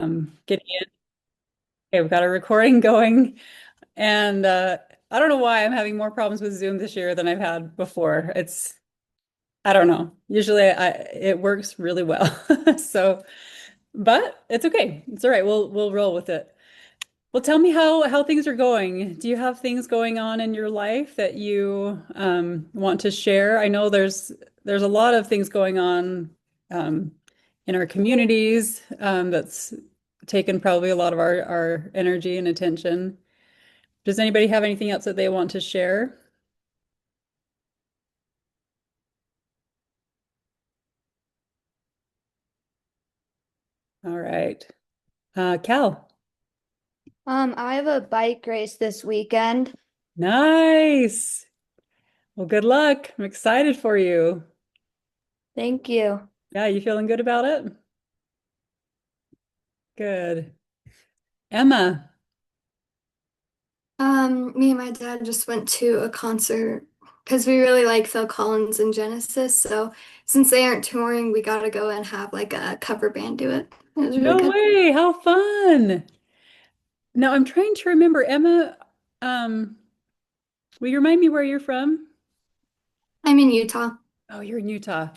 Getting in. Okay, we've got a recording going, and I don't know why I'm having more problems with Zoom this year than I've had before. I don't know. Usually, it works really well. So, but it's okay. It's all right. We'll roll with it. Well, tell me how things are going. Do you have things going on in your life that you want to share? I know there's a lot of things going on um, in our communities that's taken probably a lot of our energy and attention. Does anybody have anything else that they want to share? All right. Cal. I have a bike race this weekend. Nice. Well, good luck. I'm excited for you. Thank you. Yeah, you feeling good about it? Good. Emma. Me and my dad just went to a concert because we really like Phil Collins and Genesis. So since they aren't touring, we gotta go and have like a cover band do it. It was really No good. way. How fun. Now I'm trying to remember, Emma, will you remind me where you're from? I'm in Utah. Oh, you're in Utah.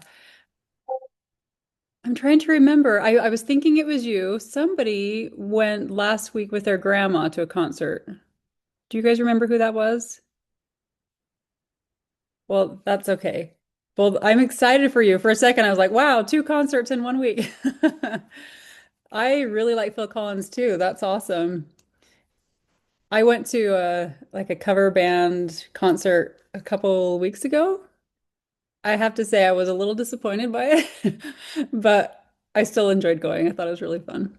I'm trying to remember. I was thinking it was you. Somebody went last week with their grandma to a concert. Do you guys remember who that was? Well, that's okay. Well, I'm excited for you. For a second, I was like, wow, two concerts in 1 week. I really like Phil Collins too. That's awesome. I went to a cover band concert a couple weeks ago. I have to say I was a little disappointed by it, but I still enjoyed going. I thought it was really fun.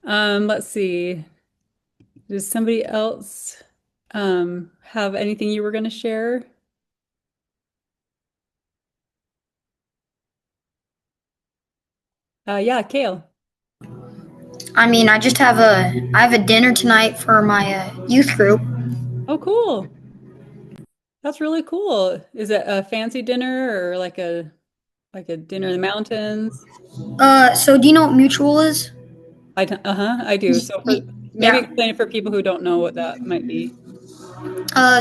Let's see. Does somebody else have anything you were going to share? Yeah, Kale. I have a dinner tonight for my youth group. Oh, cool. That's really cool. Is it a fancy dinner or like a dinner in the mountains? So do you know what mutual is? I do. So for maybe Yeah. explain it for people who don't know what that might be.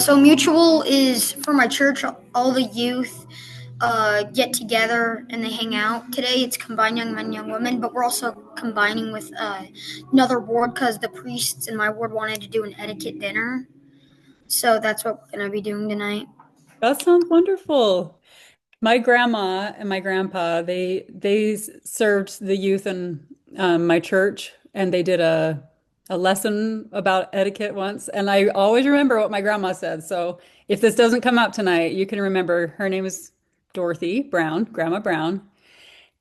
So mutual is for my church. All the youth get together and they hang out. Today it's combined young men, young women, but we're also combining with another ward because the priests in my ward wanted to do an etiquette dinner. So that's what we're gonna be doing tonight. That sounds wonderful. My grandma and my grandpa, they served the youth in my church, and they did a lesson about etiquette once. And I always remember what my grandma said. So if this doesn't come out tonight, you can remember her name is Dorothy Brown, Grandma Brown.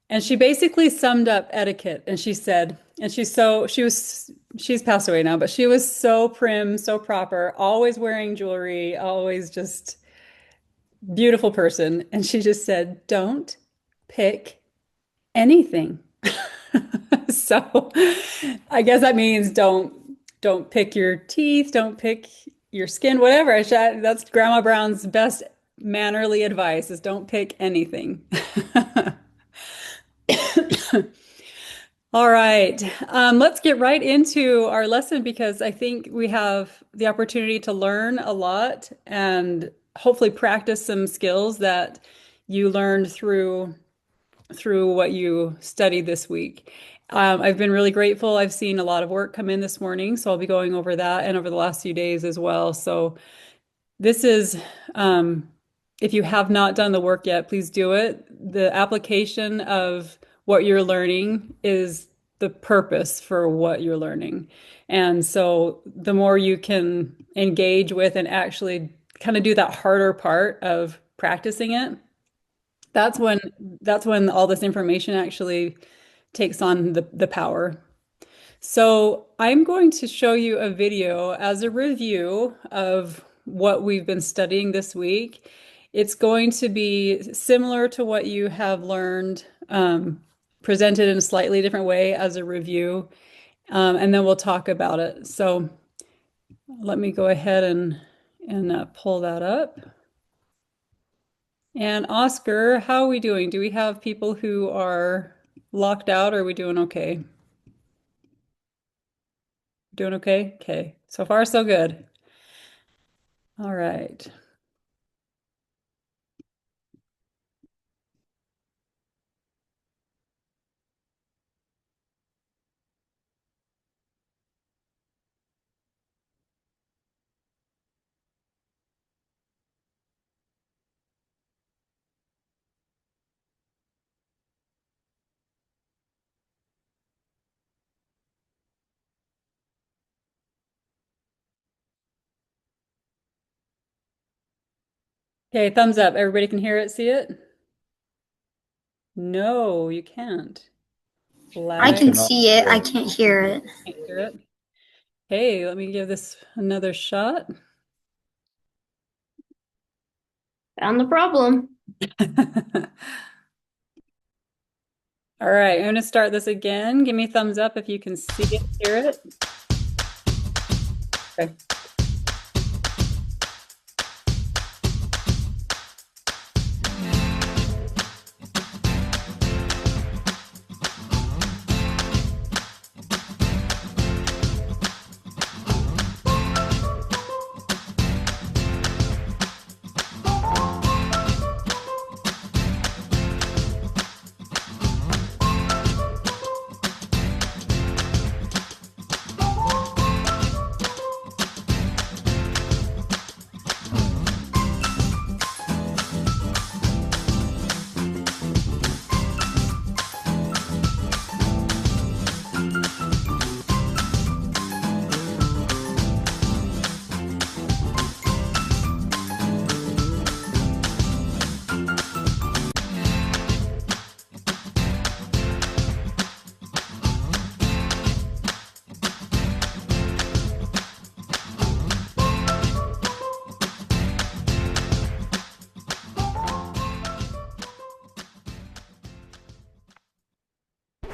And she basically summed up etiquette. And she said, and she's passed away now, but she was so prim, so proper, always wearing jewelry, always just beautiful person. And she just said, don't pick anything. So I guess that means don't pick your teeth, don't pick your skin, whatever. That's Grandma Brown's best mannerly advice is don't pick anything. All right. Let's get right into our lesson because I think we have the opportunity to learn a lot and hopefully practice some skills that you learned through what you studied this week. I've been really grateful. I've seen a lot of work come in this morning, so I'll be going over that and over the last few days as well. So this is, um, if you have not done the work yet, please do it. The application of what you're learning is the purpose for what you're learning. And so the more you can engage with and actually kind of do that harder part of practicing it, that's when that's when all this information actually takes on the power. So I'm going to show you a video as a review of what we've been studying this week. It's going to be similar to what you have learned, presented in a slightly different way as a review, and then we'll talk about it. So let me go ahead and pull that up. And Oscar, how are we doing? Do we have people who are locked out or are we doing okay? Doing okay? Okay. So far, so good. All right. Okay, thumbs up. Everybody can hear it, see it? No, you can't. I Lag. can see it. I can't hear it. Can't hear it. Hey, let me give this another shot. Found the problem. All right, I'm going to start this again. Give me a thumbs up if you can see it, hear it. Okay.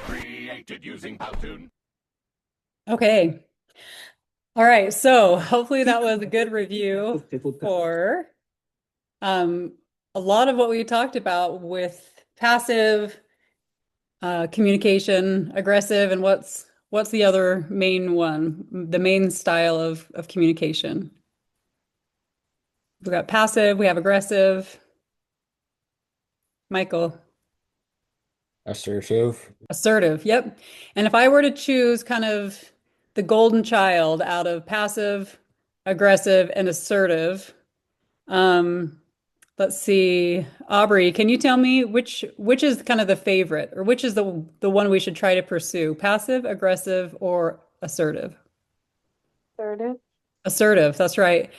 Created using Powtoon. Okay. All right, so hopefully that was a good review for a lot of what we talked about with passive communication, aggressive, and what's the other main one, the main style of communication? We got passive, we have aggressive. Michael. Assertive. Assertive, yep. And if I were to choose kind of the golden child out of passive, aggressive, and assertive, let's see, Aubrey, can you tell me which is kind of the favorite, or which is the one we should try to pursue? Passive, aggressive, or assertive? Assertive. Assertive, that's right.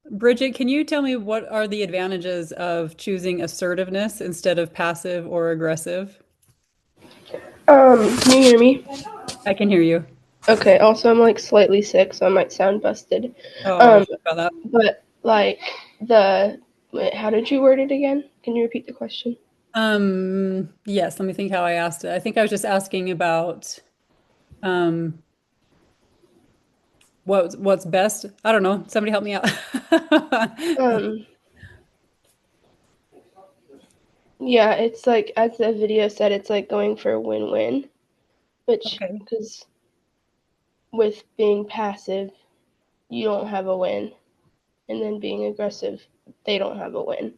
Bridget, can you tell me what are the advantages of choosing assertiveness instead of passive or aggressive? Can you hear me? I can hear you. Okay, also I'm like slightly sick, so I might sound busted. Oh, Um, sorry about that. But like how did you word it again? Can you repeat the question? Yes, let me think how I asked it. I think I was just asking about um what's best. I don't know. Somebody help me out. Um, yeah, it's like as the video said, it's like going for a win-win, which Okay. because with being passive, you don't have a win, and then being aggressive, they don't have a win.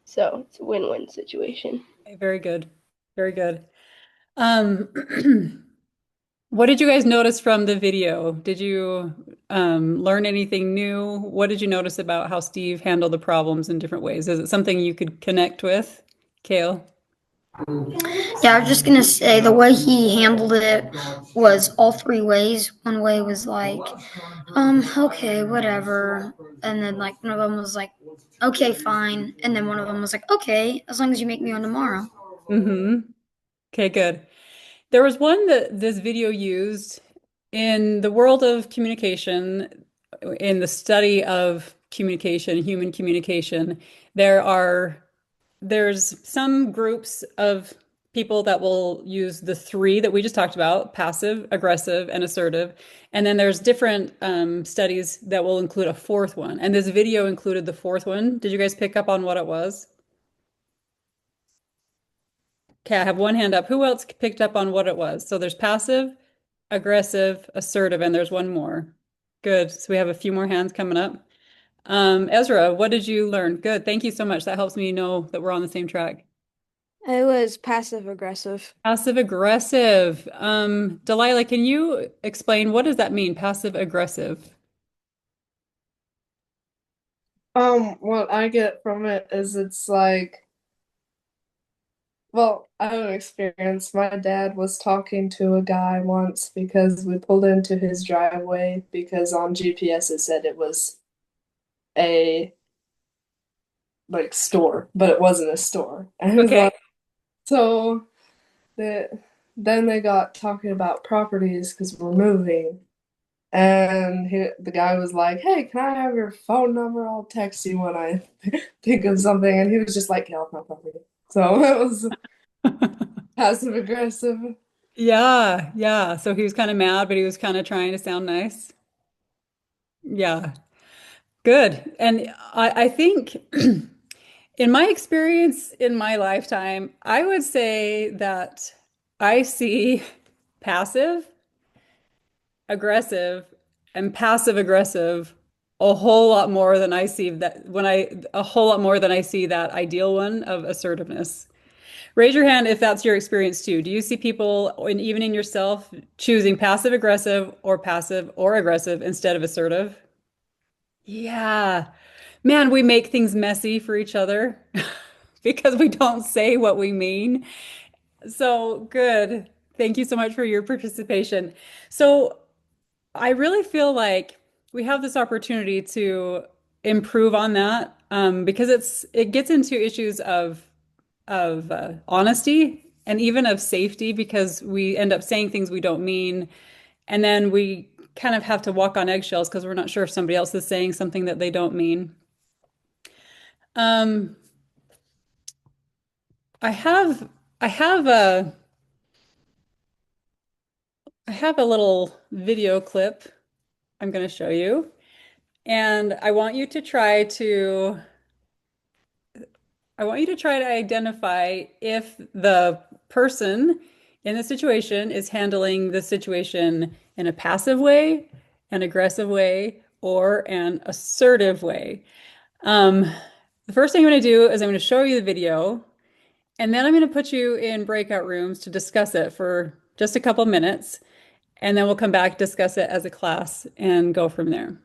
So it's a win-win situation. Okay, very good. Very good. Um, what did you guys notice from the video? Did you learn anything new? What did you notice about how Steve handled the problems in different ways? Is it something you could connect with, Kale? Yeah, I was just gonna say the way he handled it was all three ways. One way was like, okay, whatever. And then like one of them was like, okay, fine. And then one of them was like, okay, as long as you make me one tomorrow. Mm-hmm. Okay, good. There was one that this video used in the world of communication, in the study of communication, human communication. There's some groups of people that will use the three that we just talked about, passive, aggressive, and assertive. And then there's different studies that will include a fourth one. And this video included the fourth one. Did you guys pick up on what it was? Okay, I have one hand up. Who else picked up on what it was? So there's passive, aggressive, assertive, and there's one more. Good. So we have a few more hands coming up. Ezra, what did you learn? Good. Thank you so much. That helps me know that we're on the same track. It was passive aggressive. Passive aggressive. Delilah, can you explain what does that mean, passive aggressive? What I get from it is it's like, well, I have an experience. My dad was talking to a guy once because we pulled into his driveway because on GPS it said it was a like store, but it wasn't a store. And he was Okay. like, so then they got talking about properties because we're moving. And the guy was like, "Hey, can I have your phone number? I'll text you when I think of something." And he was just like, "Get off my property." So it was passive aggressive. Yeah, yeah. So he was kind of mad, but he was kind of trying to sound nice. Yeah, good. And I think in my experience in my lifetime, I would say that I see passive aggressive and passive aggressive a whole lot more than I see that a whole lot more than I see that ideal one of assertiveness. Raise your hand if that's your experience too. Do you see people, and even in yourself, choosing passive or aggressive instead of assertive? Yeah. Man, we make things messy for each other because we don't say what we mean. So good. Thank you so much for your participation. So I really feel like we have this opportunity to improve on that because it gets into issues of honesty and even of safety because we end up saying things we don't mean, and then we kind of have to walk on eggshells because we're not sure if somebody else is saying something that they don't mean. Um, I have I have a I have a little video clip I'm going to show you, and I want you to try to identify if the person in the situation is handling the situation in a passive way, an aggressive way, or an assertive way. The first thing I'm going to do is I'm going to show you the video, and then I'm going to put you in breakout rooms to discuss it for just a couple minutes, and then we'll come back, discuss it as a class, and go from there.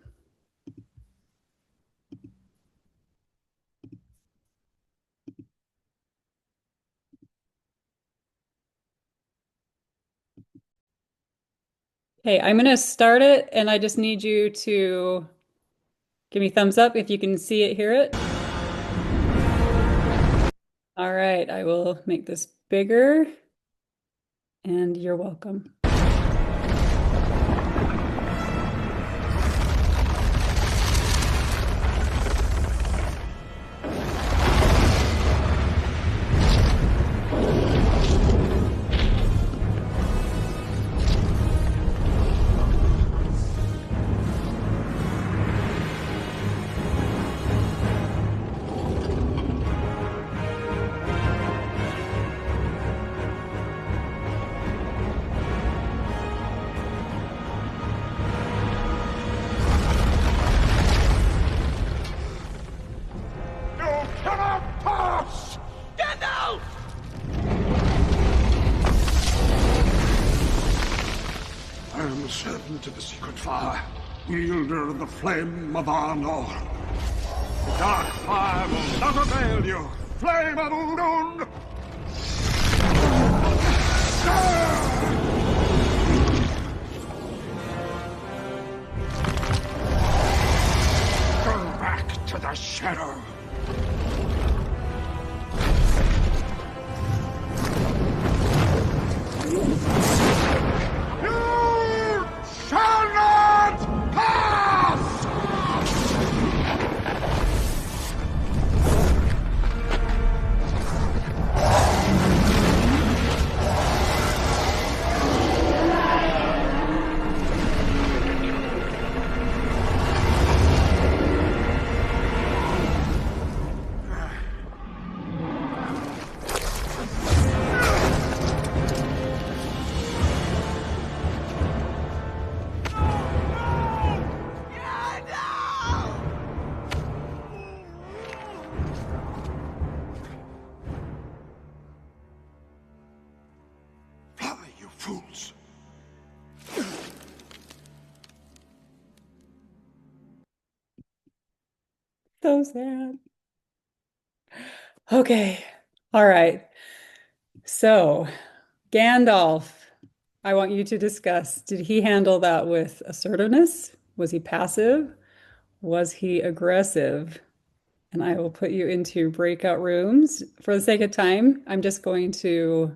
Okay, I'm going to start it, and I just need you to give me thumbs up if you can see it, hear it. All right, I will make this bigger, and you're welcome. I am a servant of the secret fire, wielder of the flame of Arnor. The dark fire will not avail you, flame of Udun! Go back to the shadow. You shall not pass! So sad. Okay. All right. So, Gandalf, I want you to discuss, did he handle that with assertiveness? Was he passive? Was he aggressive? And I will put you into breakout rooms. For the sake of time, I'm just going to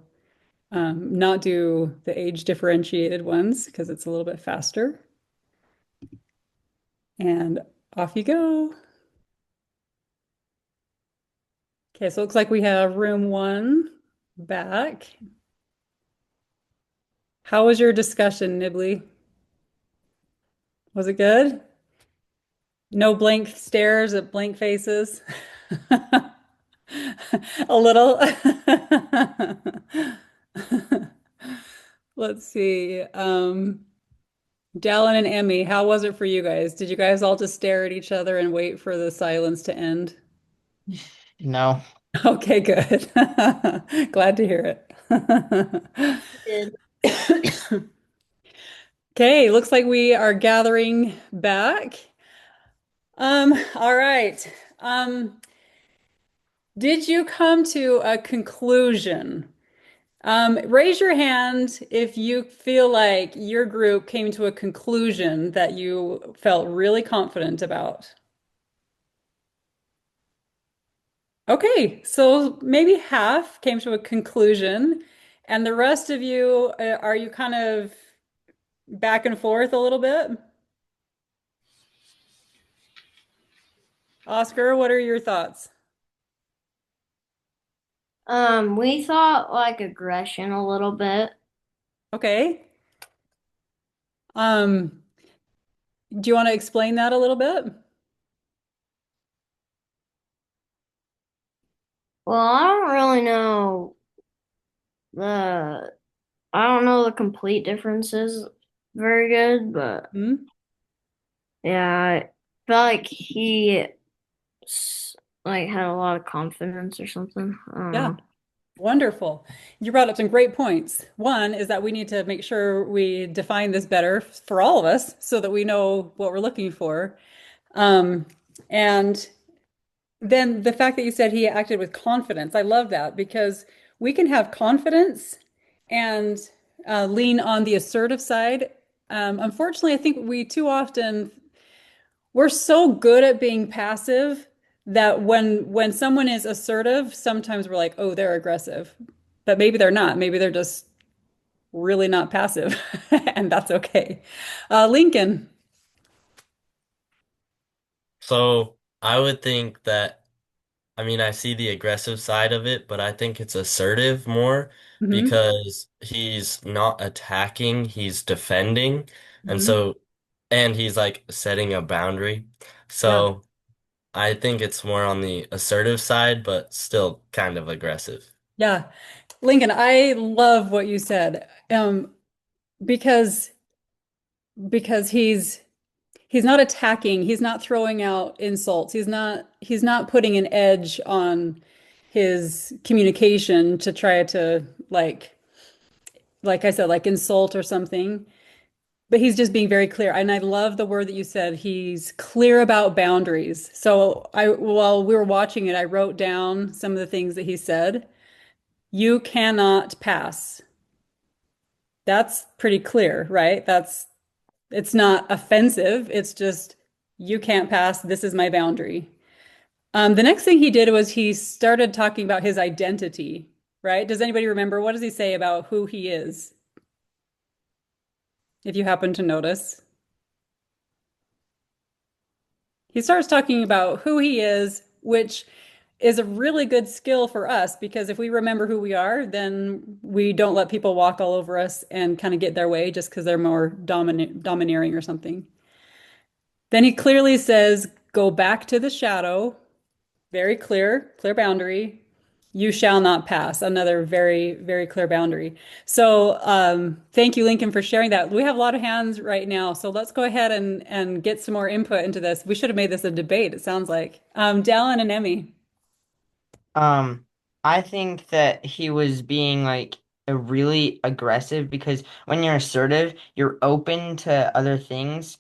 not do the age differentiated ones because it's a little bit faster. And off you go. Okay, so it looks like we have room one back. How was your discussion, Nibley? Was it good? No blank stares at blank faces? A little. Let's see. Dallin and Emmy, how was it for you guys? Did you guys all just stare at each other and wait for the silence to end? No. Okay, good. Glad to hear it. Did. Okay, looks like we are gathering back. All right. Did you come to a conclusion? Raise your hand if you feel like your group came to a conclusion that you felt really confident about. Okay, so maybe half came to a conclusion, and the rest of you, are you kind of back and forth a little bit? Oscar, what are your thoughts? We thought like aggression a little bit. Okay. Um, do you want to explain that a little bit? Well, the I don't know the complete differences very good, but Hmm? yeah, I felt like like had a lot of confidence or something. I don't Yeah. know. Wonderful. You brought up some great points. One is that we need to make sure we define this better for all of us so that we know what we're looking for. Um, and then the fact that you said he acted with confidence, I love that because we can have confidence and lean on the assertive side. Unfortunately, I think we too often we're so good at being passive that when someone is assertive, sometimes we're like, oh, they're aggressive. But maybe they're not. Maybe they're just really not passive, and that's okay. Lincoln. So I would think that, I mean, I see the aggressive side of it, but I think it's assertive more Hmm. because he's not attacking, he's defending. And Hmm. so, and he's like setting a boundary. Yeah. So I think it's more on the assertive side, but still kind of aggressive. Yeah. Lincoln, I love what you said. Because because he's not attacking, he's not throwing out insults, he's not putting an edge on his communication to try to like I said, like insult or something. But he's just being very clear. And I love the word that you said. He's clear about boundaries. So while we were watching it, I wrote down some of the things that he said. You cannot pass. That's pretty clear, right? It's not offensive. It's just, you can't pass. This is my boundary. The next thing he did was he started talking about his identity, right? Does anybody remember? What does he say about who he is? If you happen to notice, he starts talking about who he is, which is a really good skill for us because if we remember who we are, then we don't let people walk all over us and kind of get their way just because they're more domineering or something. Then he clearly says, go back to the shadow. Very clear, clear boundary. You shall not pass. Another very, very clear boundary. So thank you, Lincoln, for sharing that. We have a lot of hands right now, so let's go ahead and get some more input into this. We should have made this a debate, it sounds like. Dallin and Emmy. Um, I think that he was being like a really aggressive because when you're assertive, you're open to other things.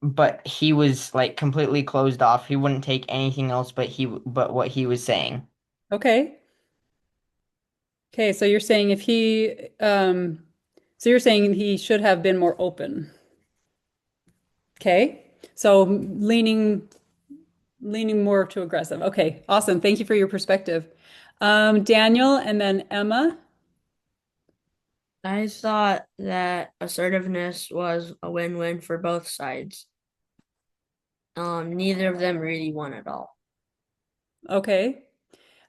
but he was like completely closed off. He wouldn't take anything else but what he was saying. Okay. Okay, so you're saying so you're saying he should have been more open. Okay. So leaning more to aggressive. Okay, awesome. Thank you for your perspective. Daniel and then Emma. I thought that assertiveness was a win-win for both sides. Neither of them really won at all. Okay.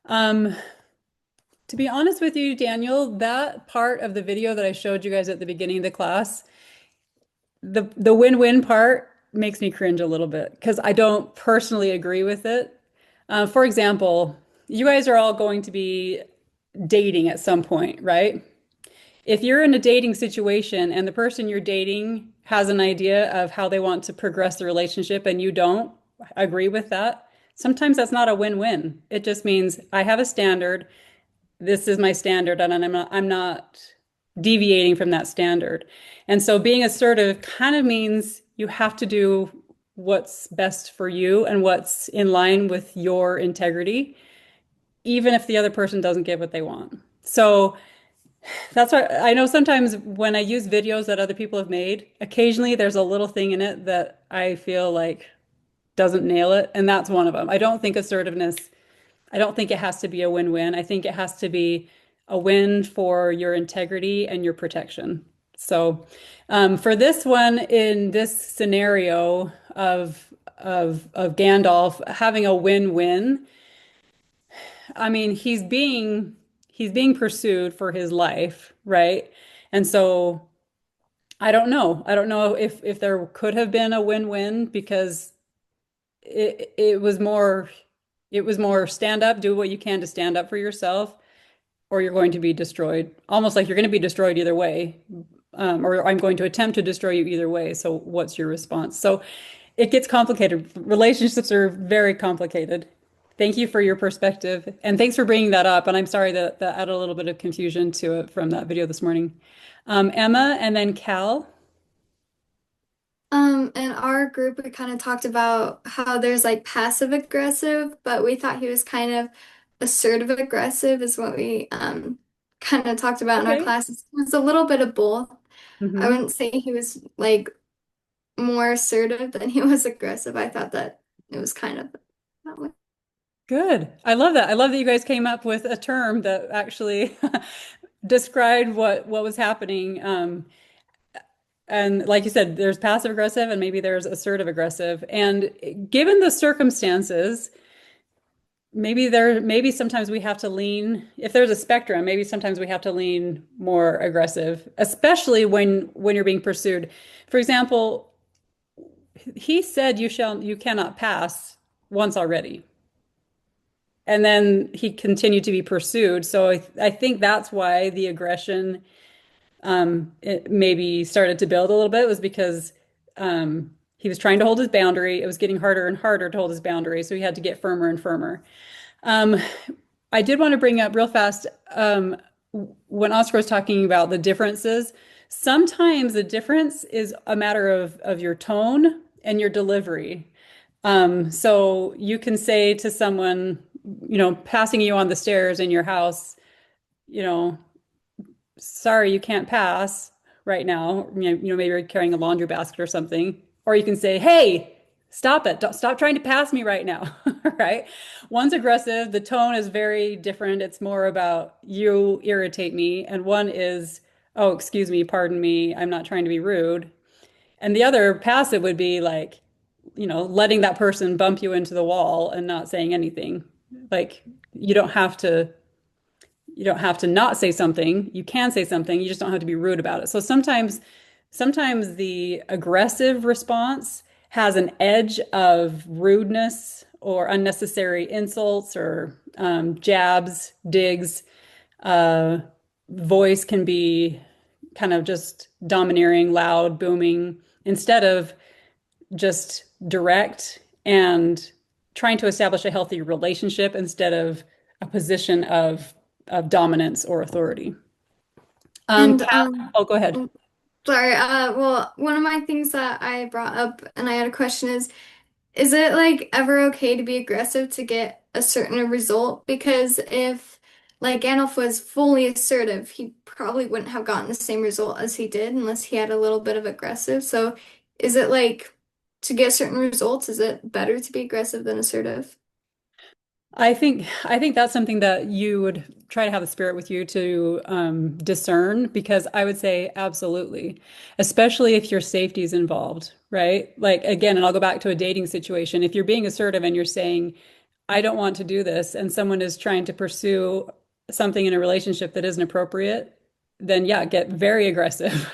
To be honest with you, Daniel, that part of the video that I showed you guys at the beginning of the class, the win-win part makes me cringe a little bit because I don't personally agree with it. For example, you guys are all going to be dating at some point, right? If you're in a dating situation and the person you're dating has an idea of how they want to progress the relationship and you don't agree with that, sometimes that's not a win-win. It just means I have a standard. This is my standard, and I'm not deviating from that standard. And so being assertive kind of means you have to do what's best for you and what's in line with your integrity, even if the other person doesn't get what they want. So that's why I know sometimes when I use videos that other people have made, occasionally there's a little thing in it that I feel like doesn't nail it, and that's one of them. I don't think it has to be a win-win. I think it has to be a win for your integrity and your protection. So for this one, in this scenario of Gandalf having a win-win, I mean, he's being pursued for his life, right? And so I don't know. I don't know if there could have been a win-win because it was more stand up, do what you can to stand up for yourself, or you're going to be destroyed. Almost like you're going to be destroyed either way, or I'm going to attempt to destroy you either way. So what's your response? So it gets complicated. Relationships are very complicated. Thank you for your perspective, and thanks for bringing that up. And I'm sorry that added a little bit of confusion to it from that video this morning. Emma and then Cal. In our group, we kind of talked about how there's like passive aggressive, but we thought he was kind of assertive aggressive is what we kind of talked about in our Okay. classes. It was a little bit of both. I Mhm. wouldn't say he was like more assertive than he was aggressive. I thought that it was kind of that way. Good. I love that. I love that you guys came up with a term that actually described what was happening. And like you said, there's passive aggressive and maybe there's assertive aggressive. And given the circumstances, maybe sometimes we have to lean, if there's a spectrum, maybe sometimes we have to lean more aggressive, especially when you're being pursued. For example, he said you cannot pass once already. And then he continued to be pursued. So I think that's why the aggression it maybe started to build a little bit, was because he was trying to hold his boundary. It was getting harder and harder to hold his boundary, so he had to get firmer and firmer. Um, I did want to bring up real fast when Oscar was talking about the differences. Sometimes the difference is a matter of your tone and your delivery. So you can say to someone, passing you on the stairs in your house, you know, sorry, you can't pass right now. Maybe you're carrying a laundry basket or something. Or you can say, hey, stop it. Stop trying to pass me right now. Right? One's aggressive. The tone is very different. It's more about you irritate me. And one is, oh, excuse me, pardon me. I'm not trying to be rude. And the other passive would be like, letting that person bump you into the wall and not saying anything. Like you don't have to not say something. You can say something. You just don't have to be rude about it. So sometimes the aggressive response has an edge of rudeness or unnecessary insults or jabs, digs. Voice can be kind of just domineering, loud, booming, instead of just direct and trying to establish a healthy relationship instead of a position of dominance or authority. And Kat, oh, go ahead. Sorry, well, one of my things that I brought up and I had a question is it like ever okay to be aggressive to get a certain result? Because if like Gandalf was fully assertive, he probably wouldn't have gotten the same result as he did unless he had a little bit of aggressive. So is it like to get certain results, is it better to be aggressive than assertive? I think that's something that you would try to have the spirit with you to discern, because I would say absolutely, especially if your safety is involved, right? Like again, and I'll go back to a dating situation. If you're being assertive and you're saying, I don't want to do this, and someone is trying to pursue something in a relationship that isn't appropriate, then yeah, get very aggressive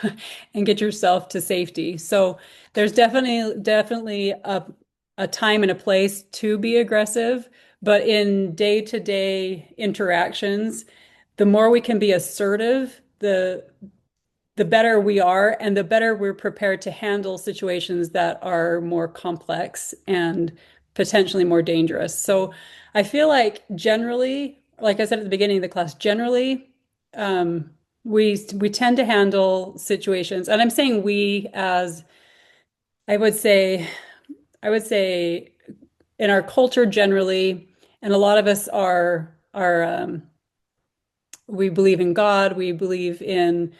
and get yourself to safety. So there's definitely a time and a place to be aggressive. But in day-to-day interactions, the more we can be assertive, the better we are, and the better we're prepared to handle situations that are more complex and potentially more dangerous. So I feel like generally, like I said at the beginning of the class, generally, we tend to handle situations, and I'm saying we as I would say, I would say in our culture generally, and a lot of us are we believe in God, we believe in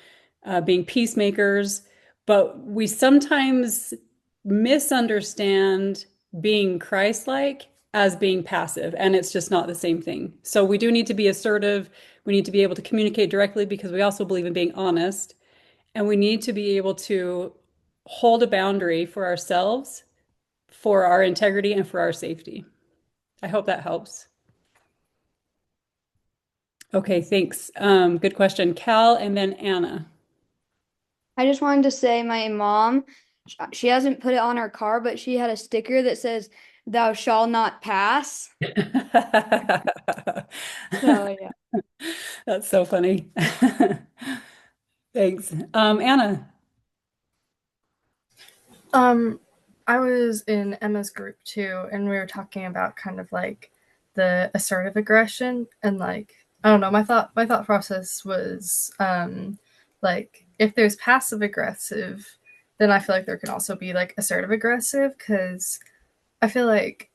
being peacemakers, but we sometimes misunderstand being Christ-like as being passive, and it's just not the same thing. So we do need to be assertive. We need to be able to communicate directly because we also believe in being honest, and we need to be able to hold a boundary for ourselves, for our integrity, and for our safety. I hope that helps. Okay, thanks. Good question. Cal and then Anna. I just wanted to say my mom, she hasn't put it on her car, but she had a sticker that says, "Thou shall not pass." So yeah. That's so funny. Thanks. Anna. Um, I was in Emma's group too, and we were talking about kind of like the assertive aggression and like I don't know, my thought process was like if there's passive aggressive, then I feel like there can also be like assertive aggressive because I feel like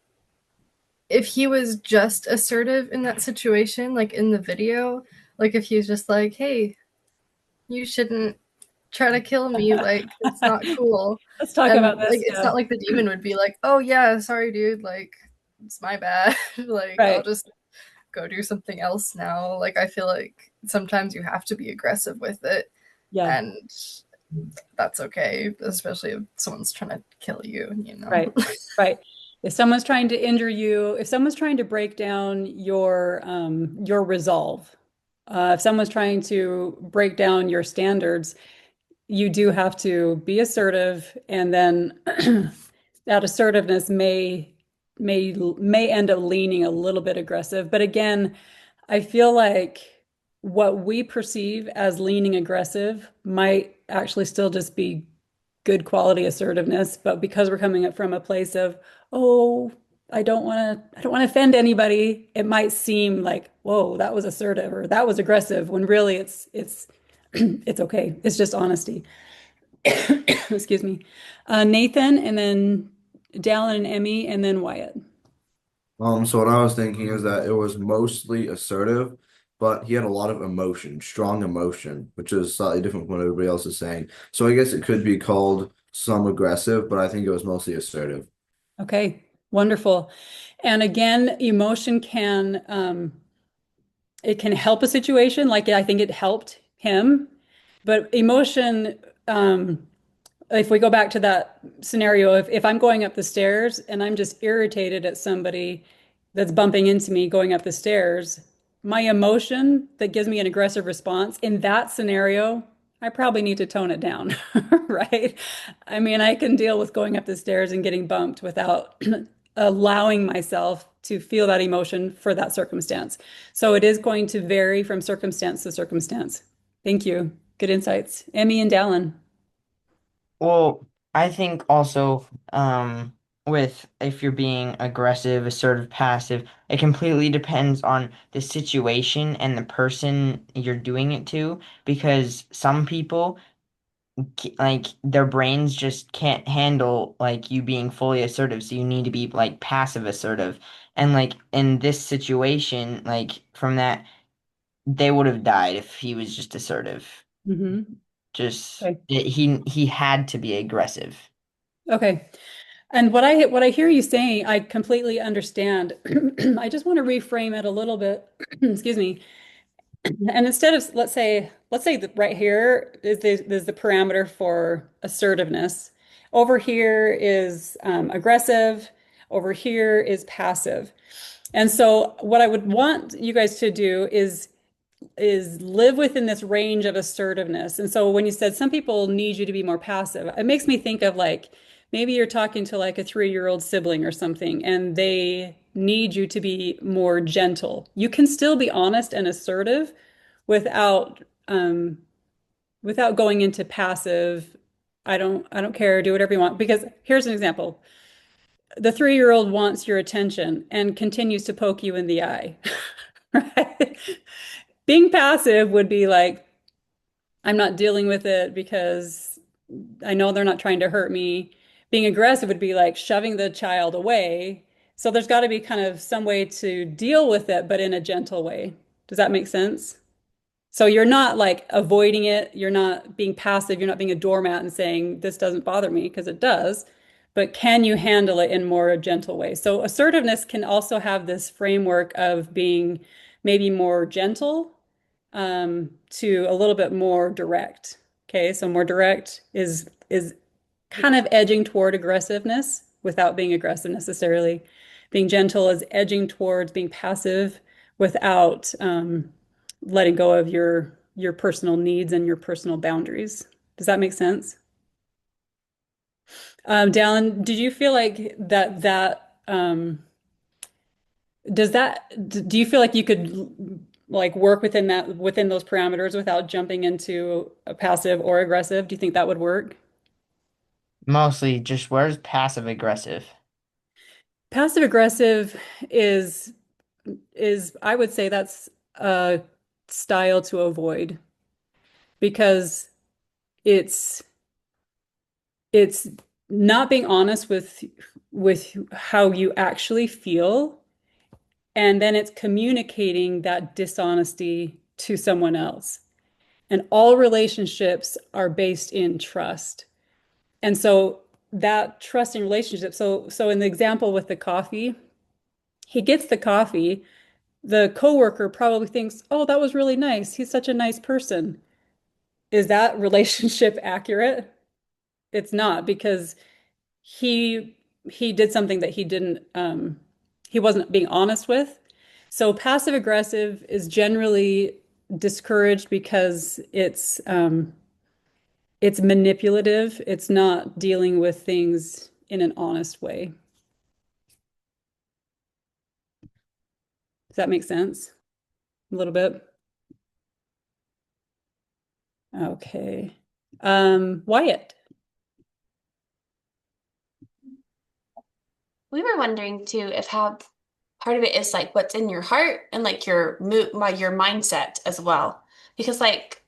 if he was just assertive in that situation, like in the video, like if he was just like, "Hey, you shouldn't try to kill me, like it's not cool." Let's talk And about like this. it's Yeah. not like the demon would be like, "Oh yeah, sorry dude, like it's my bad." Like I'll Right. just go do something else now. Like I feel like sometimes you have to be aggressive with it Yeah. and that's okay, especially if someone's trying to kill you, you know. Right. Right. If someone's trying to injure you, if someone's trying to break down your resolve, if someone's trying to break down your standards, you do have to be assertive, and then that assertiveness may end up leaning a little bit aggressive. But again, I feel like what we perceive as leaning aggressive might actually still just be good quality assertiveness, but because we're coming up from a place of, oh, I don't want to offend anybody, it might seem like, whoa, that was assertive or that was aggressive, when really it's it's okay. It's just honesty. Excuse me. Nathan, and then Dallin and Emmy, and then Wyatt. So what I was thinking is that it was mostly assertive, but he had a lot of emotion, strong emotion, which is slightly different from what everybody else is saying. So I guess it could be called some aggressive, but I think it was mostly assertive. Okay, wonderful. And again, emotion can it can help a situation, like I think it helped him, but emotion, if we go back to that scenario, if I'm going up the stairs and I'm just irritated at somebody that's bumping into me going up the stairs, my emotion that gives me an aggressive response in that scenario, I probably need to tone it down, right? I mean, I can deal with going up the stairs and getting bumped without allowing myself to feel that emotion for that circumstance. So it is going to vary from circumstance to circumstance. Thank you. Good insights. Emmy and Dallin. Well, I think also with if you're being aggressive, assertive, passive, it completely depends on the situation and the person you're doing it to because some people like their brains just can't handle like you being fully assertive, so you need to be like passive assertive. And like in this situation, like from that, they would have died if he was just assertive. Mm-hmm. Just Okay. he had to be aggressive. Okay. And what I hear you saying, I completely understand. I just want to reframe it a little bit. Excuse me. And instead of let's say that right here is the parameter for assertiveness. Over here is aggressive. Over here is passive. And so what I would want you guys to do is live within this range of assertiveness. And so when you said some people need you to be more passive, it makes me think of like maybe you're talking to like a 3-year-old sibling or something, and they need you to be more gentle. You can still be honest and assertive without without going into passive. I don't care, do whatever you want. Because here's an example. The 3-year-old wants your attention and continues to poke you in the eye. Right? Being passive would be like, I'm not dealing with it because I know they're not trying to hurt me. Being aggressive would be like shoving the child away. So there's got to be kind of some way to deal with it, but in a gentle way. Does that make sense? So you're not like avoiding it. You're not being passive. You're not being a doormat and saying, this doesn't bother me, because it does. But can you handle it in more a gentle way? So assertiveness can also have this framework of being maybe more gentle to a little bit more direct. Okay, so more direct is kind of edging toward aggressiveness without being aggressive necessarily. Being gentle is edging towards being passive without letting go of your personal needs and your personal boundaries. Does that make sense? Dallin, did you feel like do you feel like you could like work within those parameters without jumping into a passive or aggressive? Do you think that would work? Mostly just where's passive aggressive? Passive aggressive is is I would say that's a style to avoid because it's it's not being honest with how you actually feel, and then it's communicating that dishonesty to someone else. And all relationships are based in trust. And so that trust in relationship, so in the example with the coffee, he gets the coffee. The coworker probably thinks, "Oh, that was really nice. He's such a nice person." Is that relationship accurate? It's not, because he he did something that he wasn't being honest with. So passive aggressive is generally discouraged because it's manipulative. It's not dealing with things in an honest way. Does that make sense? A little bit? Okay. Wyatt. We were wondering too if how part of it is like what's in your heart and like your mindset as well. Because like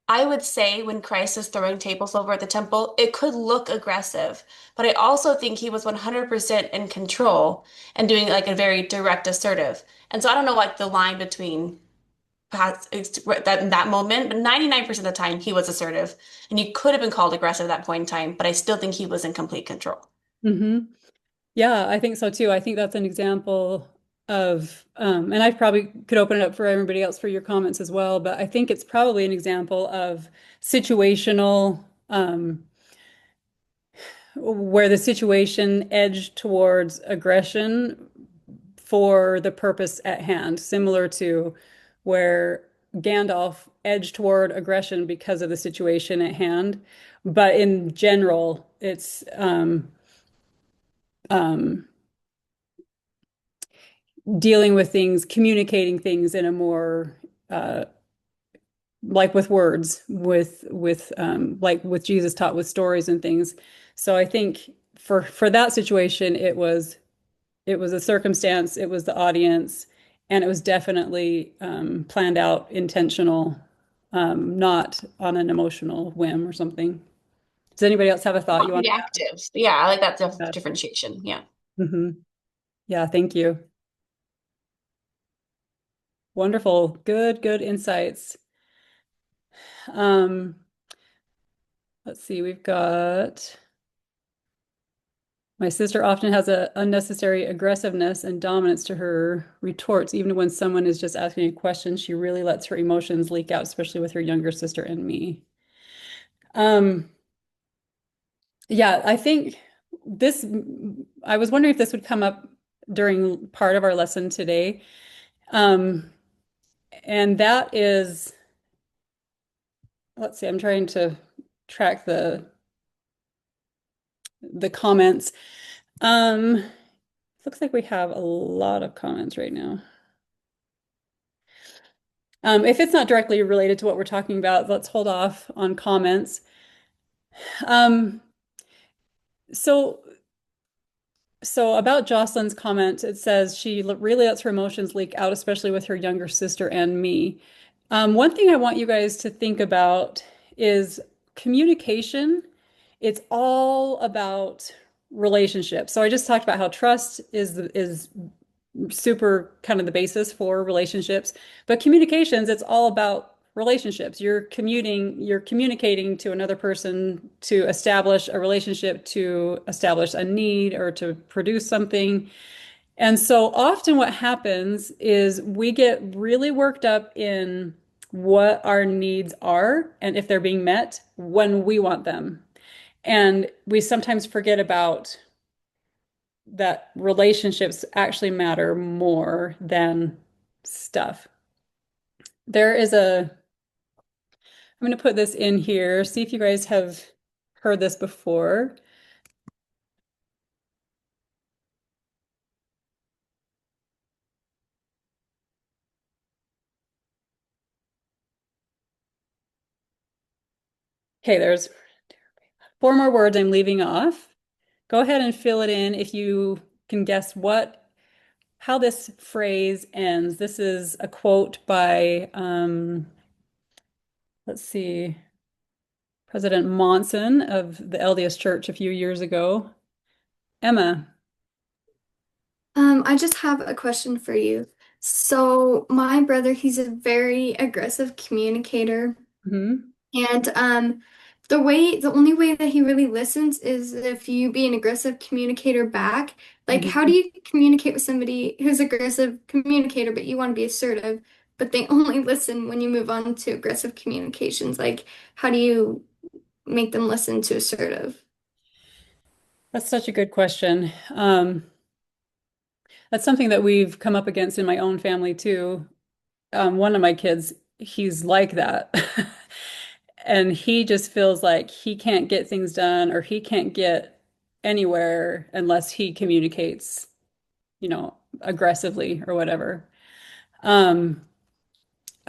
I would say when Christ is throwing tables over at the temple, it could look aggressive, but I also think he was 100% in control and doing like a very direct assertive. And so I don't know like the line between that in that moment, but 99% of the time he was assertive and he could have been called aggressive at that point in time, but I still think he was in complete control. Mm-hmm. Yeah, I think so too. I think that's an example of, and I probably could open it up for everybody else for your comments as well, but I think it's probably an example of situational, where the situation edged towards aggression for the purpose at hand, similar to where Gandalf edged toward aggression because of the situation at hand. But in general, it's um, dealing with things, communicating things in a more like with words, with like with Jesus taught with stories and things. So I think for that situation, it was a circumstance, it was the audience, and it was definitely planned out, intentional not on an emotional whim or something. Does anybody else have a thought you want to add? Reactive. Yeah, I like that Yeah. differentiation. Yeah. Yeah, thank you. Wonderful. Good insights. Let's see, we've got my sister often has a unnecessary aggressiveness and dominance to her retorts. Even when someone is just asking a question, she really lets her emotions leak out, especially with her younger sister and me. Yeah, I think this, I was wondering if this would come up during part of our lesson today. And that is, let's see, I'm trying to track the comments. Looks like we have a lot of comments right now. If it's not directly related to what we're talking about, let's hold off on comments. So about Jocelyn's comment, it says she really lets her emotions leak out, especially with her younger sister and me. One thing I want you guys to think about is communication. It's all about relationships. So I just talked about how trust is super kind of the basis for relationships. But communications, it's all about relationships. You're communicating to another person to establish a relationship, to establish a need, or to produce something. And so often what happens is we get really worked up in what our needs are and if they're being met when we want them. And we sometimes forget about that relationships actually matter more than stuff. There is I'm going to put this in here, see if you guys have heard this before. Okay, there's 4 more words I'm leaving off. Go ahead and fill it in if you can guess how this phrase ends. This is a quote by, let's see, President Monson of the LDS Church a few years ago. Emma. I just have a question for you. So my brother, he's a very aggressive communicator. And the only way that he really listens is if you be an aggressive communicator back. Like, how do you communicate with somebody who's aggressive communicator, but you want to be assertive, but they only listen when you move on to aggressive communications? Like, how do you make them listen to assertive? That's such a good question. That's something that we've come up against in my own family too. One of my kids, he's like that. And he just feels like he can't get things done or he can't get anywhere unless he communicates, aggressively or whatever. I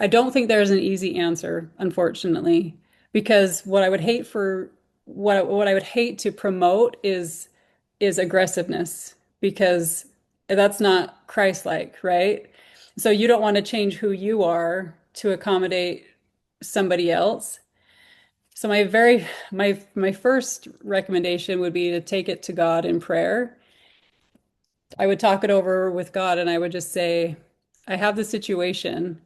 don't think there's an easy answer, unfortunately, because what I would hate to promote is aggressiveness because that's not Christ-like, right? So you don't want to change who you are to accommodate somebody else. So my first recommendation would be to take it to God in prayer. I would talk it over with God and I would just say, I have the situation.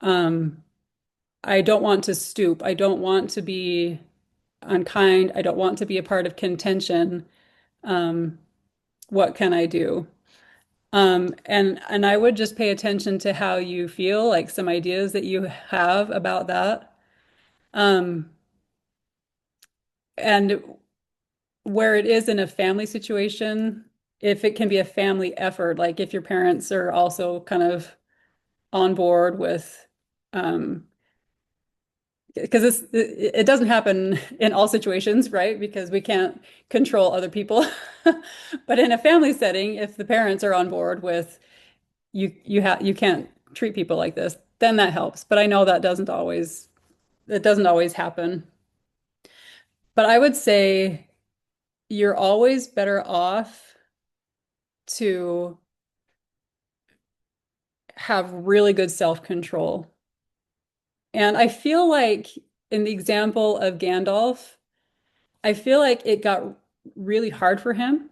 I don't want to stoop. I don't want to be unkind. I don't want to be a part of contention. What can I do? And I would just pay attention to how you feel, like some ideas that you have about that. And where it is in a family situation, if it can be a family effort, like if your parents are also kind of on board with, because it doesn't happen in all situations, right? Because we can't control other people. But in a family setting, if the parents are on board with you can't treat people like this, then that helps. But I know it doesn't always happen. But I would say you're always better off to have really good self-control. And I feel like in the example of Gandalf, I feel like it got really hard for him.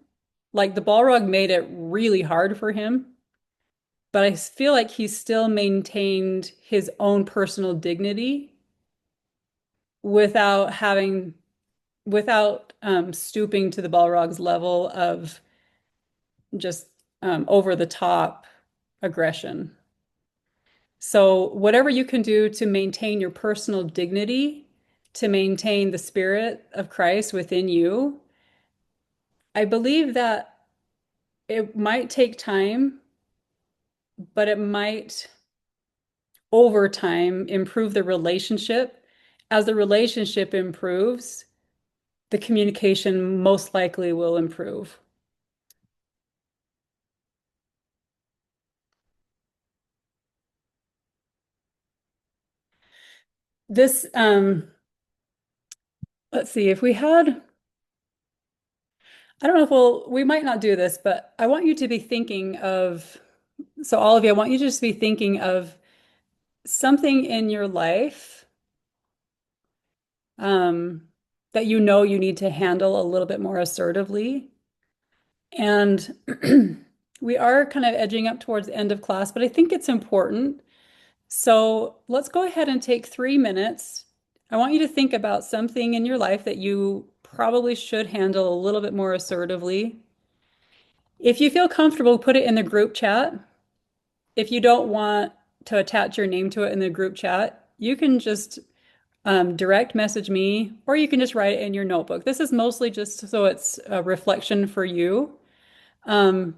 Like the Balrog made it really hard for him, but I feel like he still maintained his own personal dignity without having, without stooping to the Balrog's level of just over the top aggression. So, whatever you can do to maintain your personal dignity, to maintain the spirit of Christ within you, I believe that it might take time, but it might over time improve the relationship. As the relationship improves, the communication most likely will improve. This, let's see, if we had, I don't know if we might not do this, but I want you to be thinking of, so all of you, I want you to just be thinking of something in your life that you know you need to handle a little bit more assertively. And we are kind of edging up towards the end of class, but I think it's important. So let's go ahead and take 3 minutes. I want you to think about something in your life that you probably should handle a little bit more assertively. If you feel comfortable, put it in the group chat. If you don't want to attach your name to it in the group chat, you can just direct message me, or you can just write it in your notebook. This is mostly just so it's a reflection for you. And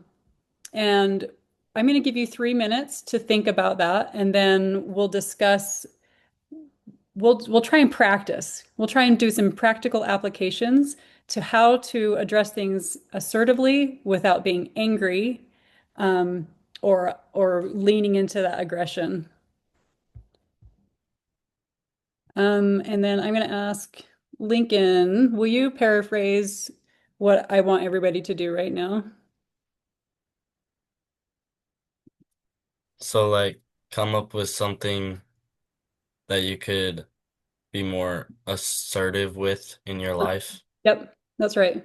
I'm going to give you 3 minutes to think about that, and then we'll discuss. We'll try and practice. We'll try and do some practical applications to how to address things assertively without being angry, or leaning into that aggression. And then I'm going to ask Lincoln, will you paraphrase what I want everybody to do right now? So like come up with something that you could be more assertive with in your life. Yep, that's right.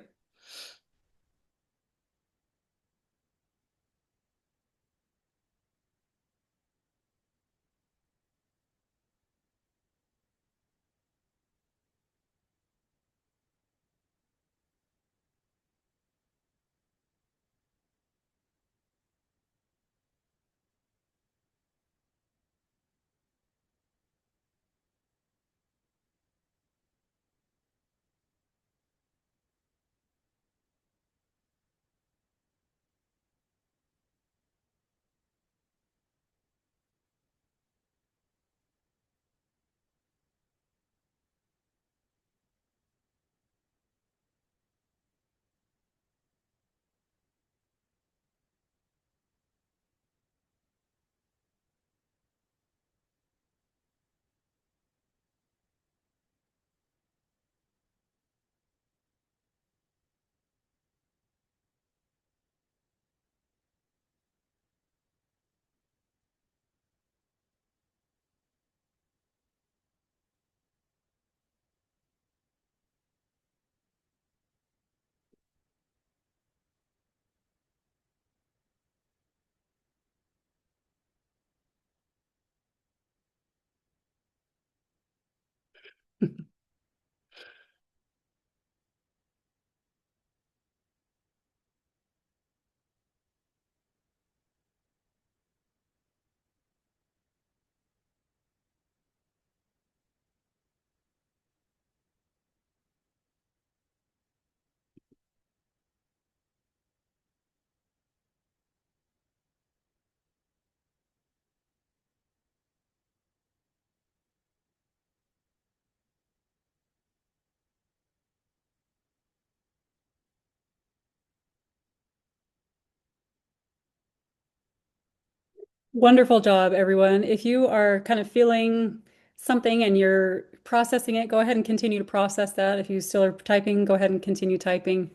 Wonderful job, everyone. If you are kind of feeling something and you're processing it, go ahead and continue to process that. If you still are typing, go ahead and continue typing.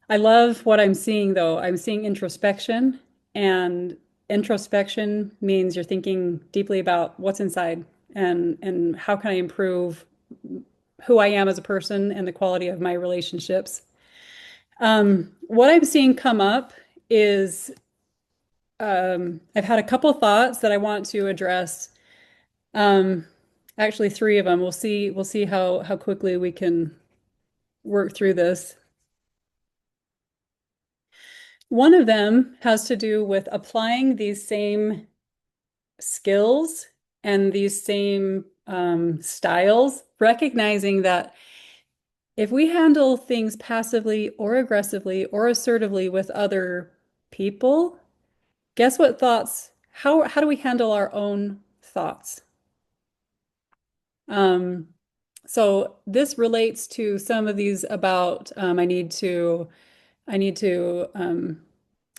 I love what I'm seeing, though. I'm seeing introspection, and introspection means you're thinking deeply about what's inside. and how can I improve who I am as a person and the quality of my relationships. What I'm seeing come up is I've had a couple thoughts that I want to address. Um, Actually, three of them. We'll see how quickly we can work through this. One of them has to do with applying these same skills and these same styles, recognizing that if we handle things passively or aggressively or assertively with other people, guess what thoughts, how do we handle our own thoughts? So this relates to some of these about I need to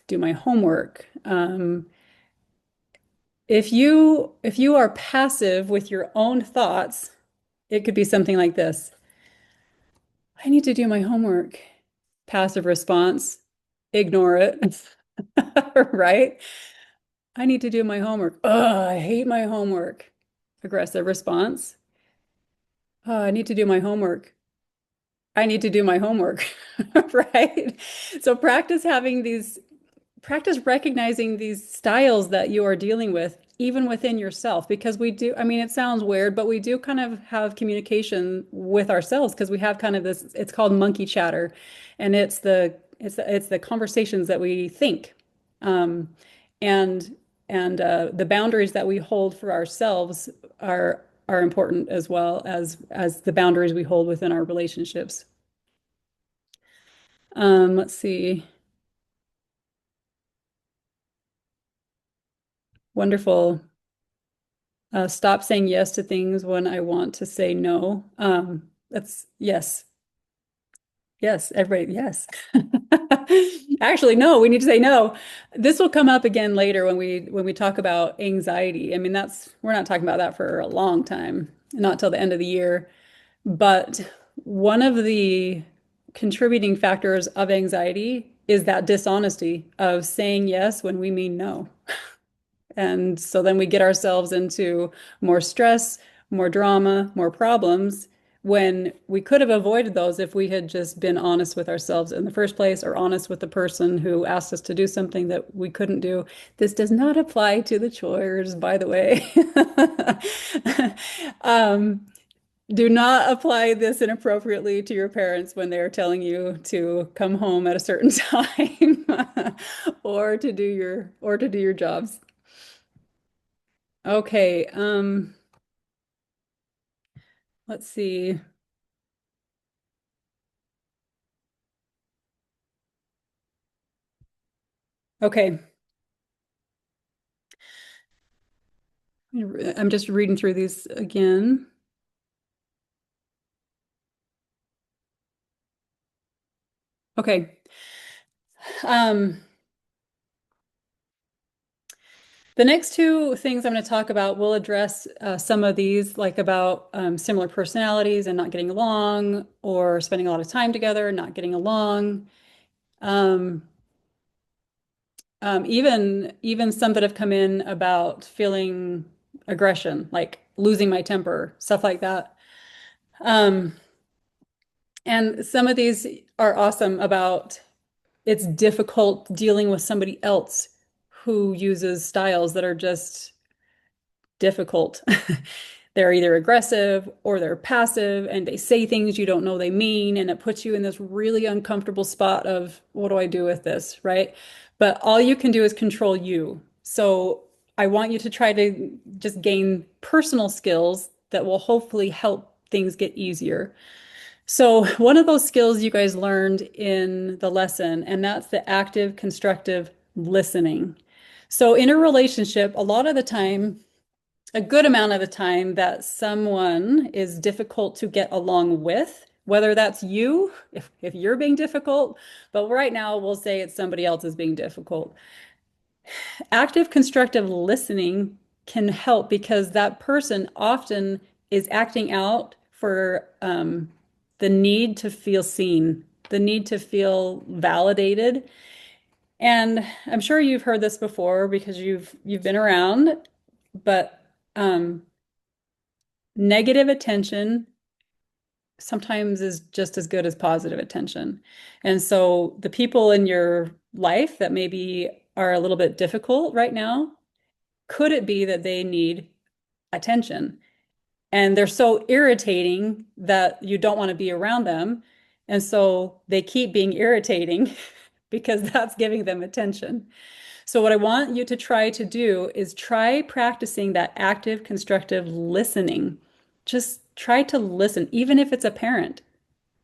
do my homework. If you are passive with your own thoughts, it could be something like this. I need to do my homework. Passive response, ignore it. Right? I need to do my homework. Oh, I hate my homework. Aggressive response. Oh, I need to do my homework. I need to do my homework. Right? So practice recognizing these styles that you are dealing with, even within yourself, because we do, I mean, it sounds weird, but we do kind of have communication with ourselves because we have kind of this, it's called monkey chatter, and it's the conversations that we think. Um, and the boundaries that we hold for ourselves are important as well as the boundaries we hold within our relationships. Let's see. Wonderful. Stop saying yes to things when I want to say no. That's yes. Yes, everybody, yes. Actually, no, we need to say no. This will come up again later when we talk about anxiety. I mean, we're not talking about that for a long time, not till the end of the year. But one of the contributing factors of anxiety is that dishonesty of saying yes when we mean no. And so then we get ourselves into more stress, more drama, more problems when we could have avoided those if we had just been honest with ourselves in the first place or honest with the person who asked us to do something that we couldn't do. This does not apply to the chores, by the way. Um, do not apply this inappropriately to your parents when they're telling you to come home at a certain time or to do your jobs. Okay, let's see. Okay. I'm just reading through these again. Okay. Um, the next two things I'm going to talk about will address some of these, like about similar personalities and not getting along, or spending a lot of time together, not getting along. Um, even some that have come in about feeling aggression, like losing my temper, stuff like that. And some of these are awesome about it's difficult dealing with somebody else who uses styles that are just difficult. They're either aggressive or they're passive and they say things you don't know they mean, and it puts you in this really uncomfortable spot of what do I do with this, right? But all you can do is control you. So I want you to try to just gain personal skills that will hopefully help things get easier. So one of those skills you guys learned in the lesson, and that's the active, constructive listening. So in a relationship, a lot of the time, a good amount of the time that someone is difficult to get along with, whether that's you, if you're being difficult, but right now we'll say it's somebody else is being difficult. Active constructive listening can help because that person often is acting out for the need to feel seen, the need to feel validated. And I'm sure you've heard this before because you've been around, but negative attention sometimes is just as good as positive attention. And so the people in your life that maybe are a little bit difficult right now, could it be that they need attention? And they're so irritating that you don't want to be around them. And so they keep being irritating because that's giving them attention. So what I want you to try to do is try practicing that active, constructive listening. Just try to listen, even if it's a parent.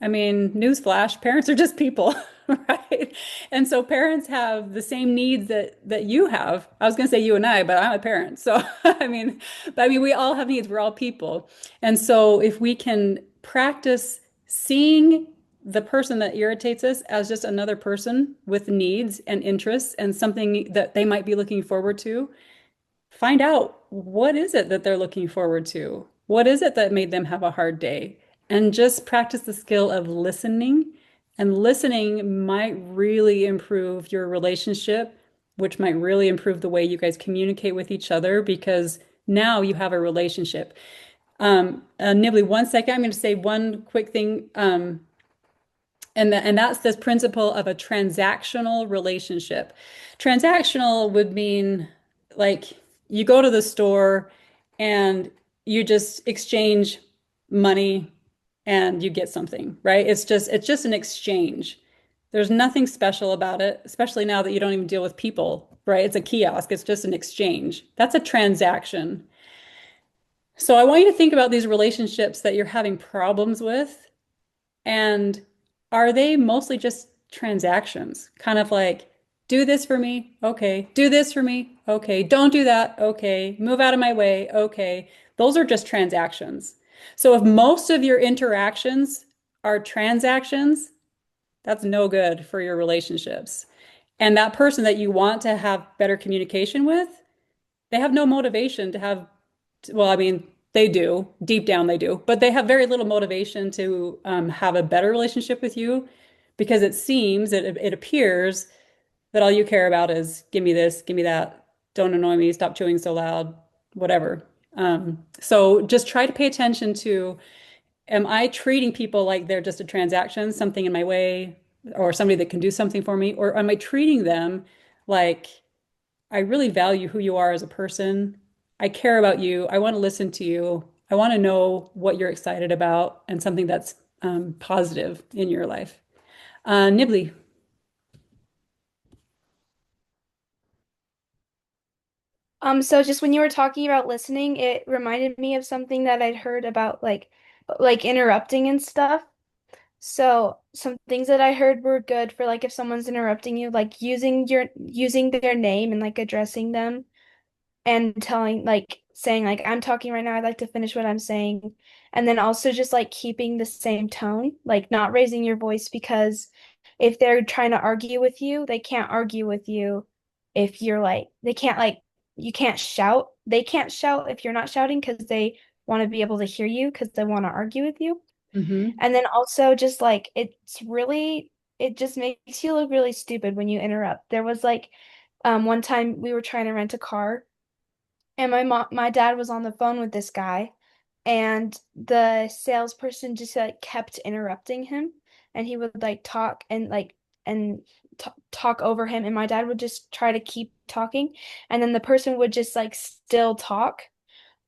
I mean, newsflash, parents are just people, right? And so parents have the same needs that you have. I was going to say you and I, but I'm a parent. So I mean we all have needs. We're all people. And so if we can practice seeing the person that irritates us as just another person with needs and interests and something that they might be looking forward to, find out what is it that they're looking forward to? What is it that made them have a hard day? And just practice the skill of listening. And listening might really improve your relationship, which might really improve the way you guys communicate with each other because now you have a relationship. Nibley, 1 second. I'm going to say one quick thing. And that's this principle of a transactional relationship. Transactional would mean like you go to the store and you just exchange money and you get something, right? It's just an exchange. There's nothing special about it, especially now that you don't even deal with people, right? It's a kiosk, it's just an exchange. That's a transaction. So I want you to think about these relationships that you're having problems with, and are they mostly just transactions? Kind of like, do this for me, okay. Do this for me, okay. Don't do that, okay. Move out of my way, okay. Those are just transactions. So if most of your interactions are transactions, that's no good for your relationships. And that person that you want to have better communication with, they have no motivation to have, well, I mean, they do, deep down they do, but they have very little motivation to have a better relationship with you because it seems, it appears that all you care about is give me this, give me that, don't annoy me, stop chewing so loud, whatever. So just try to pay attention to, am I treating people like they're just a transaction, something in my way, or somebody that can do something for me? Or am I treating them like I really value who you are as a person? I care about you. I want to listen to you. I want to know what you're excited about and something that's positive in your life. Nibley. So just when you were talking about listening, it reminded me of something that I'd heard about like interrupting and stuff. So some things that I heard were good for like if someone's interrupting you, like using their name and like addressing them and telling like saying like I'm talking right now, I'd like to finish what I'm saying. And then also just like keeping the same tone, like not raising your voice because if they're trying to argue with you, they can't argue with you if you're like they can't like you can't shout. They can't shout if you're not shouting because they want to be able to hear you because they want to argue with you. Mm-hmm. And then also just like it just makes you look really stupid when you interrupt. There was like one time we were trying to rent a car and my dad was on the phone with this guy and the salesperson just like kept interrupting him and he would like talk and talk over him and my dad would just try to keep talking and then the person would just like still talk.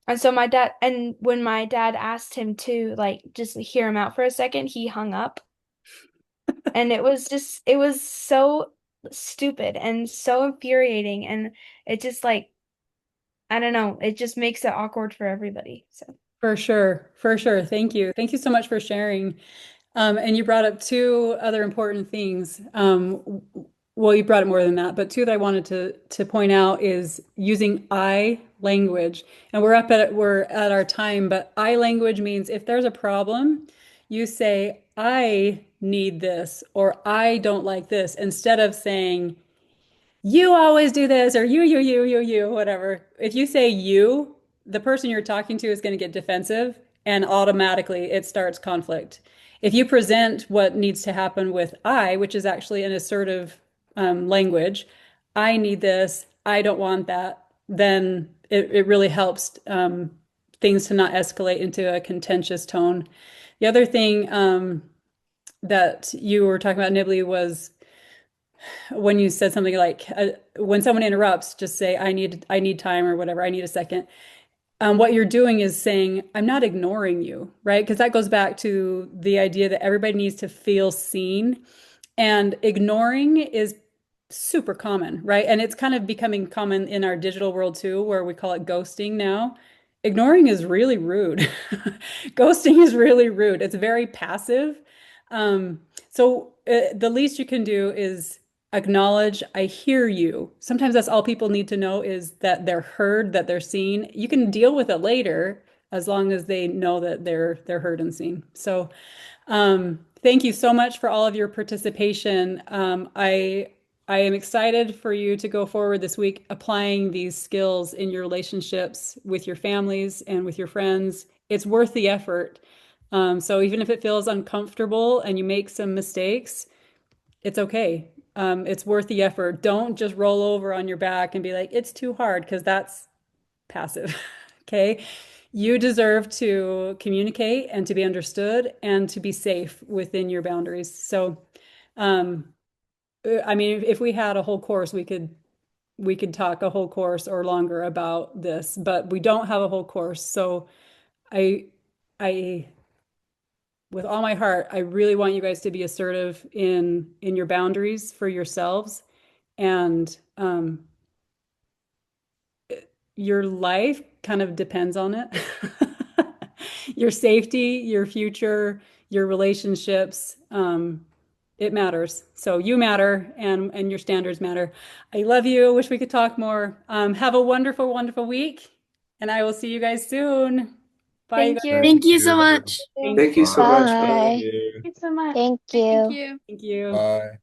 And so when my dad asked him to like just hear him out for a second, he hung up. And it was so stupid and so infuriating and it just like I don't know, it just makes it awkward for everybody. So For sure. For sure. Thank you. Thank you so much for sharing. And you brought up two other important things. Well, you brought up more than that, but two that I wanted to point out is using I language. And we're at our time, but I language means if there's a problem, you say, I need this or I don't like this, instead of saying, you always do this or you, whatever. If you say you, the person you're talking to is going to get defensive and automatically it starts conflict. If you present what needs to happen with I, which is actually an assertive language, I need this, I don't want that, then it really helps things to not escalate into a contentious tone. The other thing that you were talking about, Nibley, was when you said something like, when someone interrupts, just say, I need time or whatever, I need a second. What you're doing is saying, I'm not ignoring you, right? Because that goes back to the idea that everybody needs to feel seen. And ignoring is super common, right? And it's kind of becoming common in our digital world too, where we call it ghosting now. Ignoring is really rude. Ghosting is really rude. It's very passive. So the least you can do is acknowledge, I hear you. Sometimes that's all people need to know is that they're heard, that they're seen. You can deal with it later as long as they know that they're heard and seen. So thank you so much for all of your participation. I am excited for you to go forward this week applying these skills in your relationships with your families and with your friends. It's worth the effort. So even if it feels uncomfortable and you make some mistakes, it's okay. It's worth the effort. Don't just roll over on your back and be like, it's too hard, because that's passive. Okay. You deserve to communicate and to be understood and to be safe within your boundaries. So, I mean, if we had a whole course, we could talk a whole course or longer about this, but we don't have a whole course. So I with all my heart, I really want you guys to be assertive in your boundaries for yourselves, and your life kind of depends on it. Your safety, your future, your relationships, it matters. So you matter, and your standards matter. I love you. Wish we could talk more. Have a wonderful, wonderful week, and I will see you guys soon. Bye, you Thank guys. you. Thank you so much. Thank you so much. Bye. Thank you so much. Thank Thank you. you. Thank you. Bye.